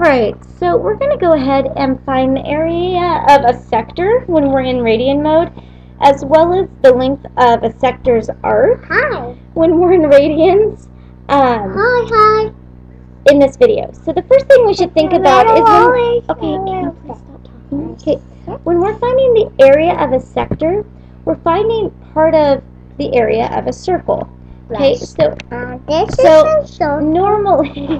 Alright, so we're going to go ahead and find the area of a sector when we're in radian mode, as well as the length of a sector's arc when we're in radians in this video. So the first thing we should think about is when we're finding the area of a sector, we're finding part of the area of a circle. Okay, so normally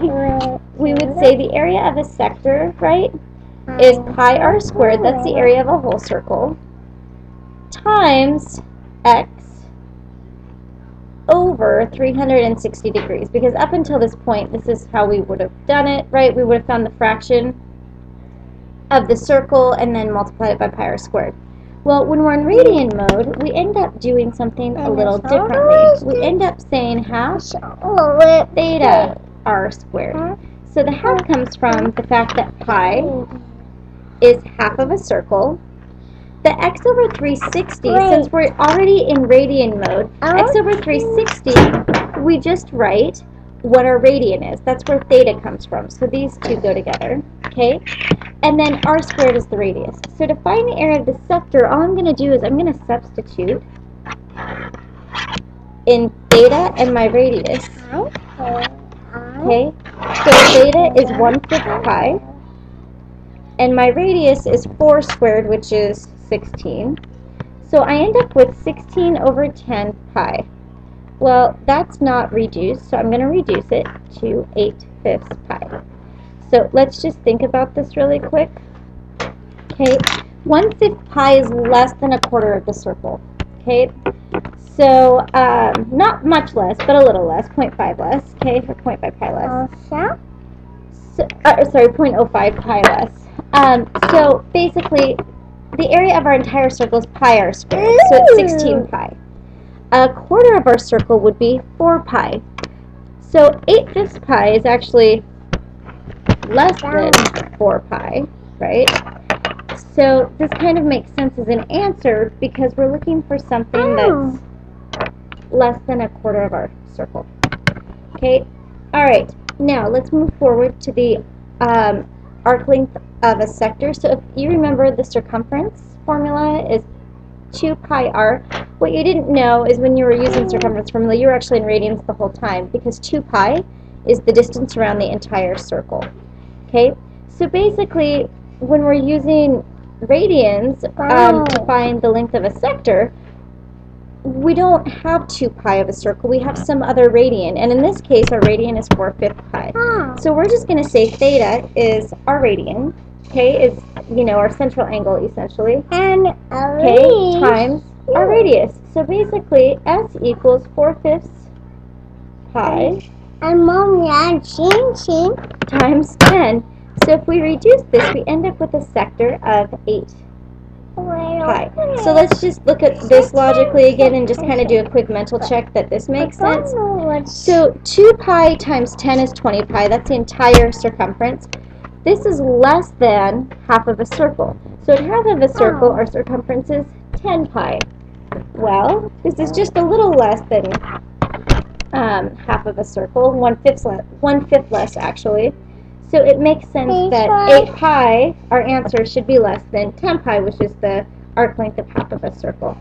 we would say the area of a sector, right, is pi r squared, that's the area of a whole circle, times x over 360 degrees. Because up until this point, this is how we would have done it, right? We would have found the fraction of the circle and then multiplied it by pi r squared. Well, when we're in radian mode, we end up doing something a little differently. We end up saying half theta r squared. So the half comes from the fact that pi is half of a circle. The x over 360, since we're already in radian mode, x over 360, we just write what our radian is. That's where theta comes from. So these two go together, okay? And then r squared is the radius. So to find the area of the sector, all I'm going to do is I'm going to substitute in theta and my radius. Okay? So theta is 1/5 pi, and my radius is 4 squared, which is 16. So I end up with 16 over 10 pi. Well, that's not reduced, so I'm going to reduce it to 8/5 pi. So let's just think about this really quick. Okay, 1/5 pi is less than 1/4 of the circle. Okay, so not much less, but a little less, 0.5 less. Okay, or 0.5 pi less. So, sorry, 0.05 pi less. So basically, the area of our entire circle is pi r squared, so it's 16 pi. 1/4 of our circle would be 4 pi. So 8/5 pi is actually less than 4 pi, right? So this kind of makes sense as an answer because we're looking for something that's less than 1/4 of our circle. Okay, alright, now let's move forward to the arc length of a sector. So if you remember, the circumference formula is 2 pi r. What you didn't know is when you were using circumference formula, you were actually in radians the whole time because 2 pi is the distance around the entire circle. Okay, so basically when we're using radians to find the length of a sector, we don't have 2 pi of a circle, we have some other radian, and in this case our radian is 4/5 pi. So we're just going to say theta is our radian, okay, is, you know, our central angle essentially, okay, times our radius. So basically s equals 4/5 pi times 10. So if we reduce this, we end up with a sector of 8 pi. So let's just look at this logically again and just kind of do a quick mental check that this makes sense. So 2 pi times 10 is 20 pi. That's the entire circumference. This is less than half of a circle. So in half of a circle, our circumference is 10 pi. Well, this is just a little less than half of a circle, 1/5 less actually. So it makes sense that 8 pi, our answer, should be less than 10 pi, which is the arc length of half of a circle.